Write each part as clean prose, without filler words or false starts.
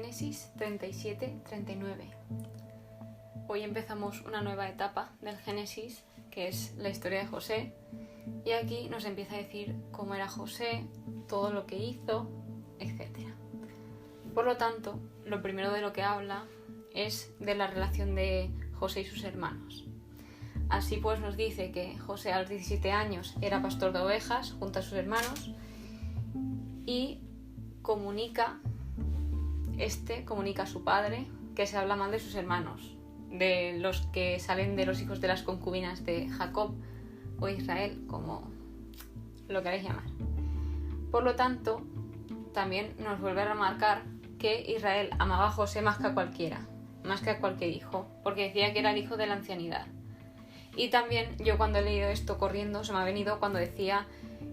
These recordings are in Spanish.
Génesis 37-39. Hoy empezamos una nueva etapa del Génesis, que es la historia de José, y aquí nos empieza a decir cómo era José, todo lo que hizo, etc. Por lo tanto, lo primero de lo que habla es de la relación de José y sus hermanos. Así pues nos dice que José a los 17 años era pastor de ovejas junto a sus hermanos y comunica a su padre que se habla mal de sus hermanos, de los que salen de los hijos de las concubinas de Jacob o Israel, como lo queráis llamar. Por lo tanto, también nos vuelve a remarcar que Israel amaba a José más que a cualquiera, más que a cualquier hijo, porque decía que era el hijo de la ancianidad. Y también yo cuando he leído esto corriendo se me ha venido cuando decía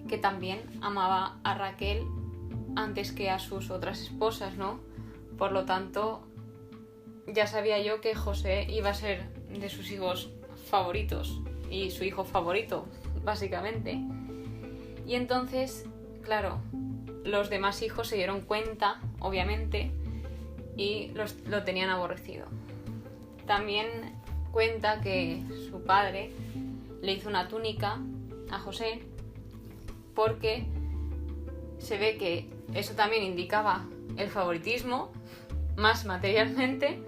que también amaba a Raquel antes que a sus otras esposas, ¿no? Por lo tanto, ya sabía yo que José iba a ser de sus hijos favoritos y su hijo favorito, básicamente. Y entonces, claro, los demás hijos se dieron cuenta, obviamente, y lo tenían aborrecido. También cuenta que su padre le hizo una túnica a José porque se ve que eso también indicaba el favoritismo, más materialmente,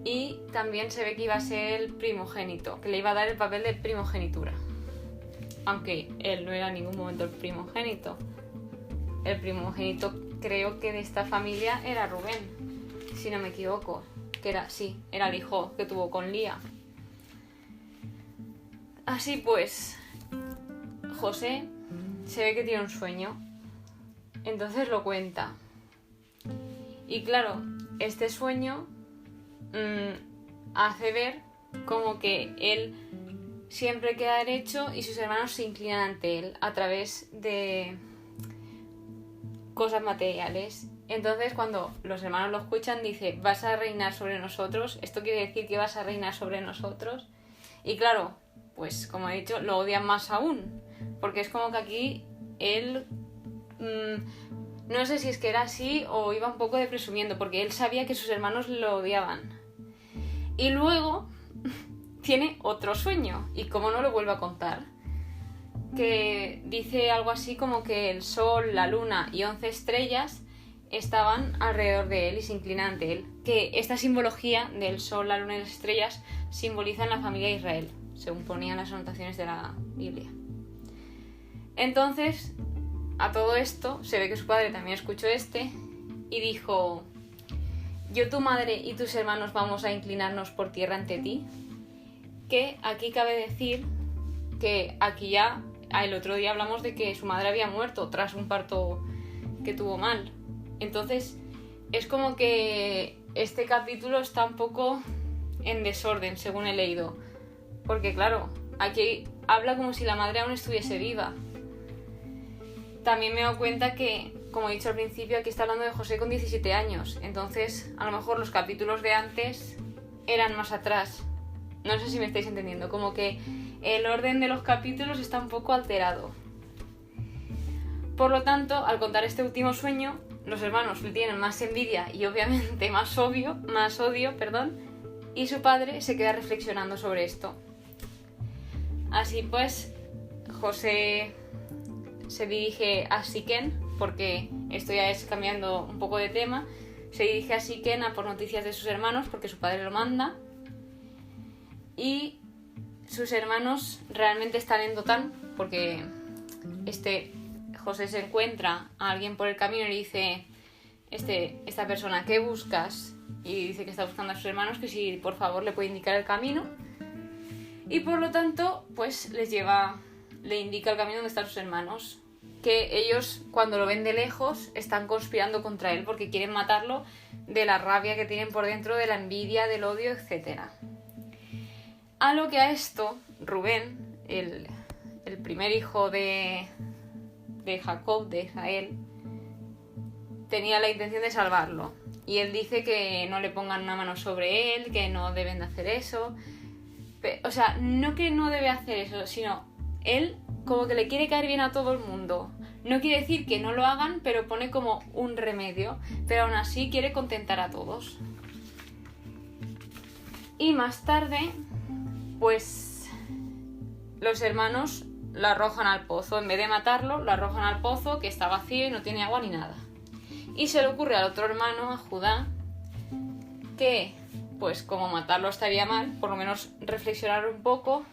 y también se ve que iba a ser el primogénito, que le iba a dar el papel de primogenitura. Aunque él no era en ningún momento el primogénito. El primogénito creo que de esta familia era Rubén, si no me equivoco. Era el hijo que tuvo con Lía. Así pues, José se ve que tiene un sueño, entonces lo cuenta. Y claro, este sueño hace ver como que él siempre queda derecho y sus hermanos se inclinan ante él a través de cosas materiales. Entonces cuando los hermanos lo escuchan dice: vas a reinar sobre nosotros, esto quiere decir que vas a reinar sobre nosotros. Y claro, pues como he dicho, lo odian más aún, porque es como que aquí él no sé si es que era así o iba un poco de presumiendo, porque él sabía que sus hermanos lo odiaban. Y luego tiene otro sueño, y como no lo vuelve a contar, que dice algo así como que el sol, la luna y 11 estrellas estaban alrededor de él y se inclinan ante él. Que esta simbología del sol, la luna y las estrellas simbolizan la familia de Israel, según ponían las anotaciones de la Biblia. Entonces, a todo esto, se ve que su padre también escuchó y dijo: yo, tu madre y tus hermanos vamos a inclinarnos por tierra ante ti. Que aquí cabe decir que aquí ya, el otro día hablamos de que su madre había muerto tras un parto que tuvo mal. Entonces, es como que este capítulo está un poco en desorden, según he leído. Porque claro, aquí habla como si la madre aún estuviese viva. También me he dado cuenta que, como he dicho al principio, aquí está hablando de José con 17 años. Entonces, a lo mejor los capítulos de antes eran más atrás. No sé si me estáis entendiendo. Como que el orden de los capítulos está un poco alterado. Por lo tanto, al contar este último sueño, los hermanos le tienen más envidia y obviamente más odio, y su padre se queda reflexionando sobre esto. Así pues, José se dirige a Siquén, porque esto ya es cambiando un poco de tema. Se dirige a Siquén a por noticias de sus hermanos, porque su padre lo manda. Y sus hermanos realmente están en Dotán, porque José se encuentra a alguien por el camino y le dice: esta persona, ¿qué buscas? Y dice que está buscando a sus hermanos, que si por favor le puede indicar el camino. Y por lo tanto, pues le indica el camino donde están sus hermanos. Que ellos, cuando lo ven de lejos, están conspirando contra él porque quieren matarlo de la rabia que tienen por dentro, de la envidia, del odio, etc. A lo que a esto, Rubén, el primer hijo de Jacob, de Israel, tenía la intención de salvarlo. Y él dice que no le pongan una mano sobre él, que no deben de hacer eso. O sea, no que no debe hacer eso, sino él como que le quiere caer bien a todo el mundo. No quiere decir que no lo hagan, pero pone como un remedio, pero aún así quiere contentar a todos. Y más tarde, pues los hermanos lo arrojan al pozo. En vez de matarlo, lo arrojan al pozo, que está vacío y no tiene agua ni nada. Y se le ocurre al otro hermano, a Judá, que pues como matarlo estaría mal, por lo menos reflexionar un poco,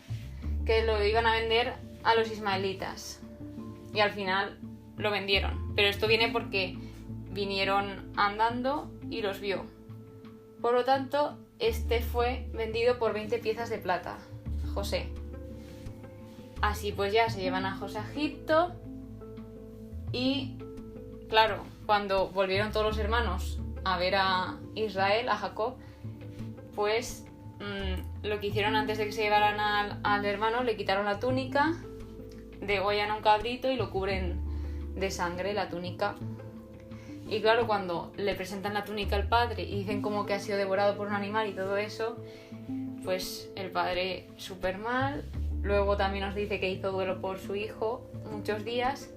que lo iban a vender a los ismaelitas. Y al final lo vendieron. Pero esto viene porque vinieron andando y los vio. Por lo tanto, este fue vendido por 20 piezas de plata, José. Así pues ya se llevan a José a Egipto y, claro, cuando volvieron todos los hermanos a ver a Israel, a Jacob, pues lo que hicieron antes de que se llevaran al hermano, le quitaron la túnica, degollan a un cabrito y lo cubren de sangre, la túnica. Y claro, cuando le presentan la túnica al padre y dicen como que ha sido devorado por un animal y todo eso, pues el padre súper mal. Luego también nos dice que hizo duelo por su hijo muchos días.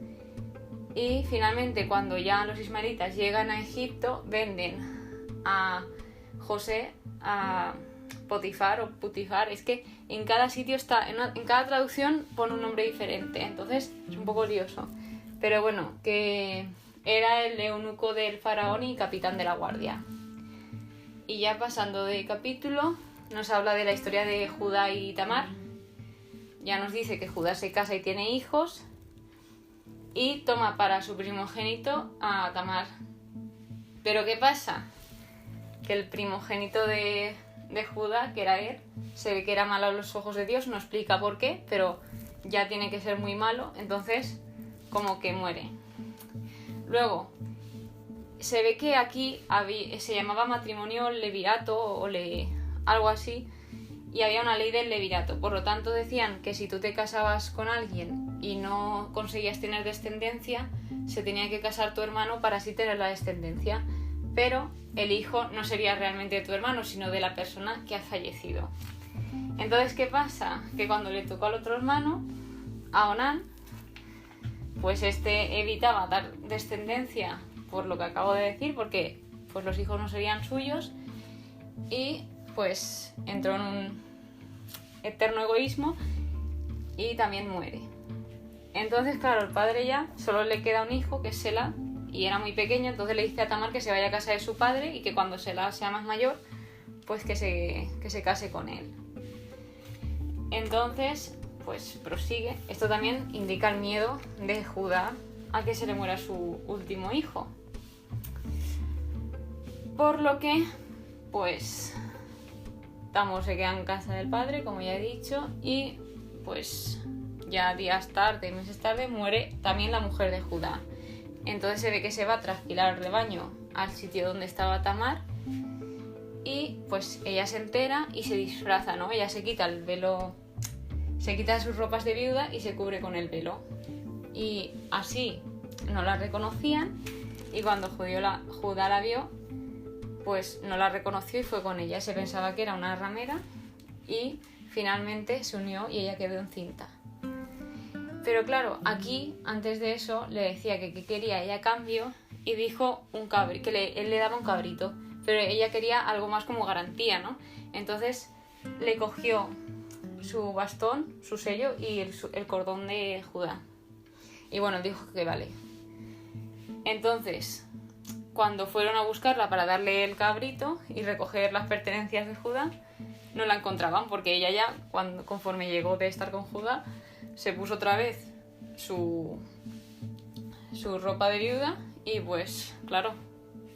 Y finalmente, cuando ya los ismaelitas llegan a Egipto, venden a José a Potifar o Putifar. Es que en cada sitio está, en cada traducción pone un nombre diferente, entonces es un poco lioso. Pero bueno, que era el eunuco del faraón y capitán de la guardia. Y ya pasando de capítulo, nos habla de la historia de Judá y Tamar. Ya nos dice que Judá se casa y tiene hijos y toma para su primogénito a Tamar. Pero ¿qué pasa? Que el primogénito de Judá, que era él, se ve que era malo a los ojos de Dios, no explica por qué, pero ya tiene que ser muy malo, entonces como que muere. Luego, se ve que aquí se llamaba matrimonio levirato o algo así, y había una ley del levirato. Por lo tanto, decían que si tú te casabas con alguien y no conseguías tener descendencia, se tenía que casar tu hermano para así tener la descendencia. Pero el hijo no sería realmente de tu hermano, sino de la persona que ha fallecido. Entonces, ¿qué pasa? Que cuando le tocó al otro hermano, a Onán, pues este evitaba dar descendencia por lo que acabo de decir, porque pues los hijos no serían suyos, y pues entró en un eterno egoísmo y también muere. Entonces, claro, el padre ya solo le queda un hijo, que es Sela, y era muy pequeño, entonces le dice a Tamar que se vaya a casa de su padre y que cuando Sela sea más mayor, pues que se case con él. Entonces, pues prosigue. Esto también indica el miedo de Judá a que se le muera su último hijo. Por lo que, pues, Tamar se queda en casa del padre, como ya he dicho, y pues ya días tarde, meses tarde, muere también la mujer de Judá. Entonces se ve que se va a trasquilar el rebaño al sitio donde estaba Tamar y pues ella se entera y se disfraza, ¿no? Ella se quita el velo, se quita sus ropas de viuda y se cubre con el velo. Y así no la reconocían y cuando Judá la vio, pues no la reconoció y fue con ella. Se pensaba que era una ramera y finalmente se unió y ella quedó encinta. Pero claro, aquí, antes de eso, le decía que quería ella a cambio y dijo que él le daba un cabrito, pero ella quería algo más como garantía, ¿no? Entonces le cogió su bastón, su sello y el cordón de Judá. Y bueno, dijo que vale. Entonces, cuando fueron a buscarla para darle el cabrito y recoger las pertenencias de Judá, no la encontraban porque ella ya, conforme llegó de estar con Judá, se puso otra vez su ropa de viuda y pues claro,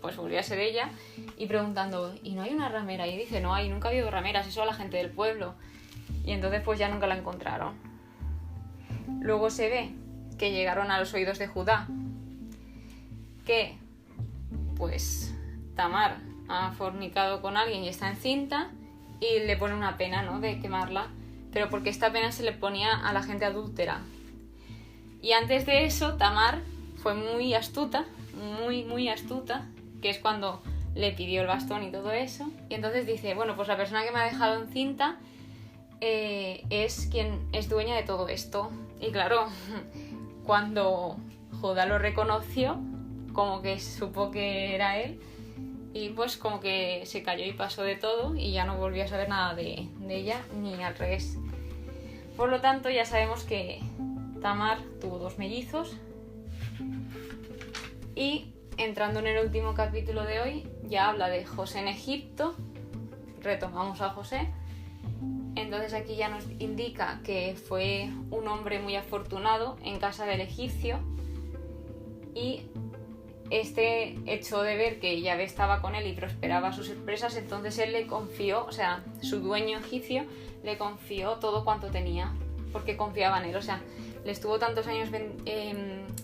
pues volvió a ser ella y preguntando, ¿y no hay una ramera? Y dice, no hay, nunca ha habido rameras, eso a la gente del pueblo. Y entonces pues ya nunca la encontraron. Luego se ve que llegaron a los oídos de Judá que pues Tamar ha fornicado con alguien y está encinta y le pone una pena, ¿no?, de quemarla, pero porque esta pena se le ponía a la gente adúltera. Y antes de eso, Tamar fue muy astuta, muy astuta, que es cuando le pidió el bastón y todo eso, y entonces dice, bueno, pues la persona que me ha dejado encinta es quien es dueña de todo esto. Y claro, cuando Judá lo reconoció, como que supo que era él, y pues como que se cayó y pasó de todo y ya no volvió a saber nada de ella, ni al revés. Por lo tanto, ya sabemos que Tamar tuvo 2 mellizos. Y entrando en el último capítulo de hoy, ya habla de José en Egipto. Retomamos a José. Entonces aquí ya nos indica que fue un hombre muy afortunado en casa del egipcio, y este hecho de ver que Yahvé estaba con él y prosperaba sus empresas, entonces él le confió, o sea, su dueño egipcio le confió todo cuanto tenía, porque confiaba en él. O sea, le estuvo tantos años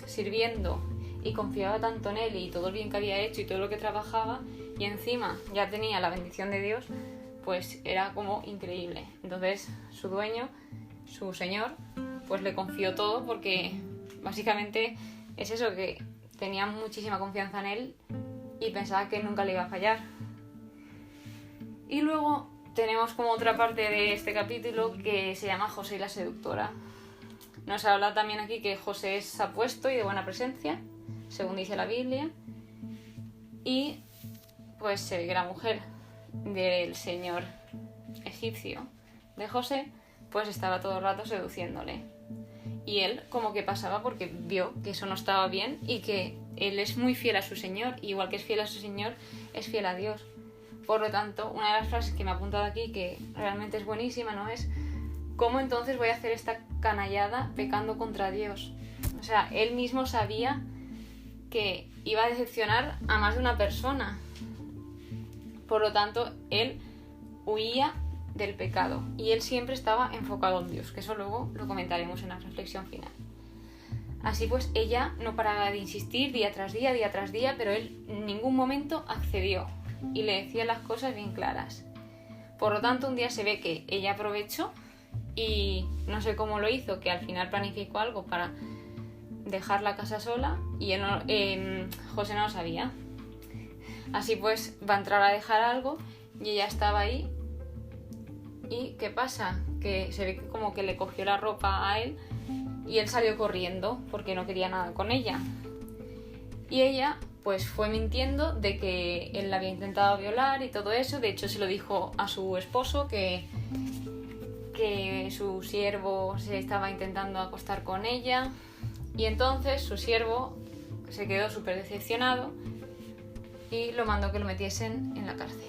sirviendo y confiaba tanto en él y todo el bien que había hecho y todo lo que trabajaba, y encima ya tenía la bendición de Dios, pues era como increíble. Entonces su dueño, su señor, pues le confió todo, porque básicamente es eso, que tenía muchísima confianza en él y pensaba que nunca le iba a fallar. Y luego tenemos como otra parte de este capítulo que se llama José y la seductora. Nos habla también aquí que José es apuesto y de buena presencia, según dice la Biblia, y pues se ve que la mujer del señor egipcio de José pues estaba todo el rato seduciéndole, y él como que pasaba porque vio que eso no estaba bien y que él es muy fiel a su señor, y igual que es fiel a su señor, es fiel a Dios. Por lo tanto, una de las frases que me ha apuntado aquí, que realmente es buenísima, ¿no? Es: ¿cómo entonces voy a hacer esta canallada pecando contra Dios? O sea, él mismo sabía que iba a decepcionar a más de una persona. Por lo tanto, él huía del pecado y él siempre estaba enfocado en Dios, que eso luego lo comentaremos en la reflexión final. Así pues, ella no paraba de insistir día tras día, pero él en ningún momento accedió y le decía las cosas bien claras. Por lo tanto, un día se ve que ella aprovechó y no sé cómo lo hizo, que al final planificó algo para dejar la casa sola, y José no lo sabía. Así pues, va a entrar a dejar algo y ella estaba ahí. ¿Y qué pasa? Que se ve que como que le cogió la ropa a él y él salió corriendo porque no quería nada con ella. Y ella pues fue mintiendo de que él la había intentado violar y todo eso. De hecho, se lo dijo a su esposo, que su siervo se estaba intentando acostar con ella. Y entonces su siervo se quedó súper decepcionado y lo mandó que lo metiesen en la cárcel.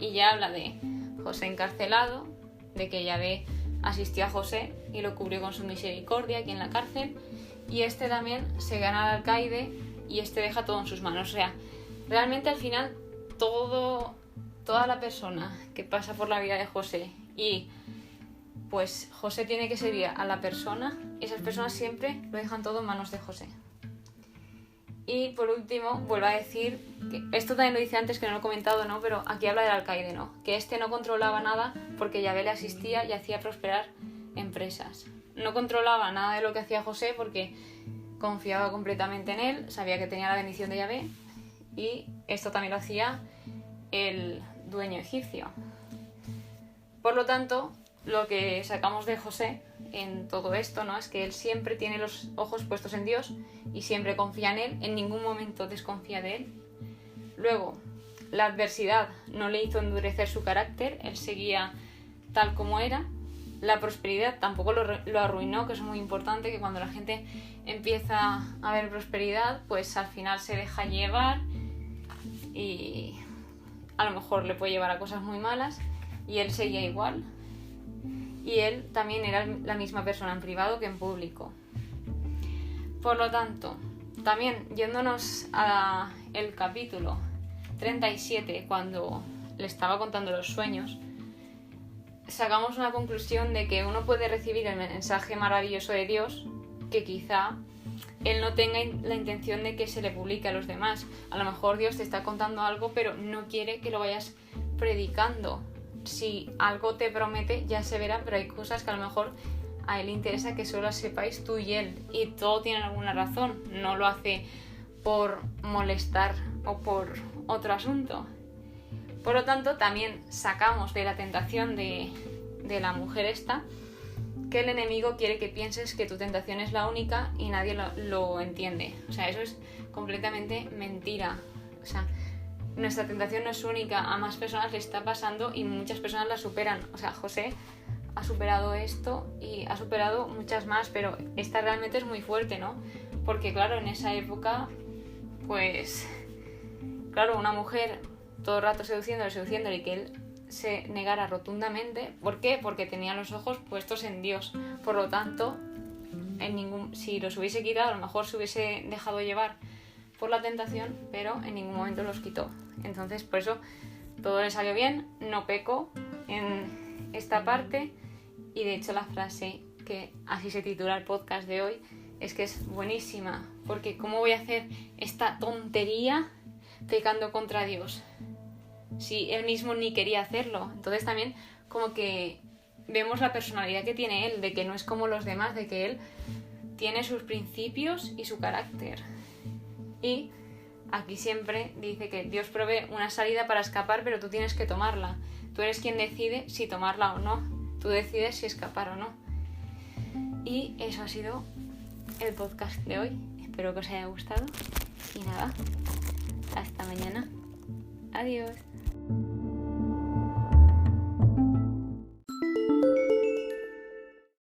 Y ya habla de José encarcelado, de que Yahvé asistió a José y lo cubrió con su misericordia aquí en la cárcel, y este también se gana al alcaide y este deja todo en sus manos. O sea, realmente al final toda la persona que pasa por la vida de José y pues José tiene que servir a la persona, esas personas siempre lo dejan todo en manos de José. Y por último, vuelvo a decir que esto también lo dice antes, que no lo he comentado, ¿no? Pero aquí habla del alcaide, ¿no? Que este no controlaba nada porque Yahvé le asistía y hacía prosperar empresas. No controlaba nada de lo que hacía José porque confiaba completamente en él, sabía que tenía la bendición de Yahvé, y esto también lo hacía el dueño egipcio. Por lo tanto, lo que sacamos de José en todo esto, ¿no? Es que él siempre tiene los ojos puestos en Dios y siempre confía en él, en ningún momento desconfía de él. Luego, la adversidad no le hizo endurecer su carácter, él seguía tal como era. La prosperidad tampoco lo arruinó, que es muy importante, que cuando la gente empieza a ver prosperidad, pues al final se deja llevar y a lo mejor le puede llevar a cosas muy malas, y él seguía igual. Y él también era la misma persona en privado que en público. Por lo tanto, también yéndonos al capítulo 37, cuando le estaba contando los sueños, sacamos una conclusión de que uno puede recibir el mensaje maravilloso de Dios, que quizá él no tenga la intención de que se le publique a los demás. A lo mejor Dios te está contando algo, pero no quiere que lo vayas predicando. Si algo te promete, ya se verá, pero hay cosas que a lo mejor a él le interesa que solo sepáis tú y él, y todo tiene alguna razón, no lo hace por molestar o por otro asunto. Por lo tanto, también sacamos de la tentación de la mujer esta que el enemigo quiere que pienses que tu tentación es la única y nadie lo entiende. O sea, eso es completamente mentira. O sea, nuestra tentación no es única, a más personas le está pasando y muchas personas la superan. O sea, José ha superado esto y ha superado muchas más, pero esta realmente es muy fuerte, ¿no? Porque claro, en esa época, pues, claro, una mujer todo el rato seduciéndole y que él se negara rotundamente. ¿Por qué? Porque tenía los ojos puestos en Dios. Por lo tanto, si los hubiese quitado, a lo mejor se hubiese dejado llevar por la tentación, pero en ningún momento los quitó. Entonces, por eso todo le salió bien, no pecó en esta parte. Y de hecho la frase que así se titula el podcast de hoy es que es buenísima, porque ¿cómo voy a hacer esta tontería pecando contra Dios si él mismo ni quería hacerlo? Entonces también como que vemos la personalidad que tiene él, de que no es como los demás, de que él tiene sus principios y su carácter. Y aquí siempre dice que Dios provee una salida para escapar, pero tú tienes que tomarla. Tú eres quien decide si tomarla o no. Tú decides si escapar o no. Y eso ha sido el podcast de hoy. Espero que os haya gustado. Y nada, hasta mañana. Adiós.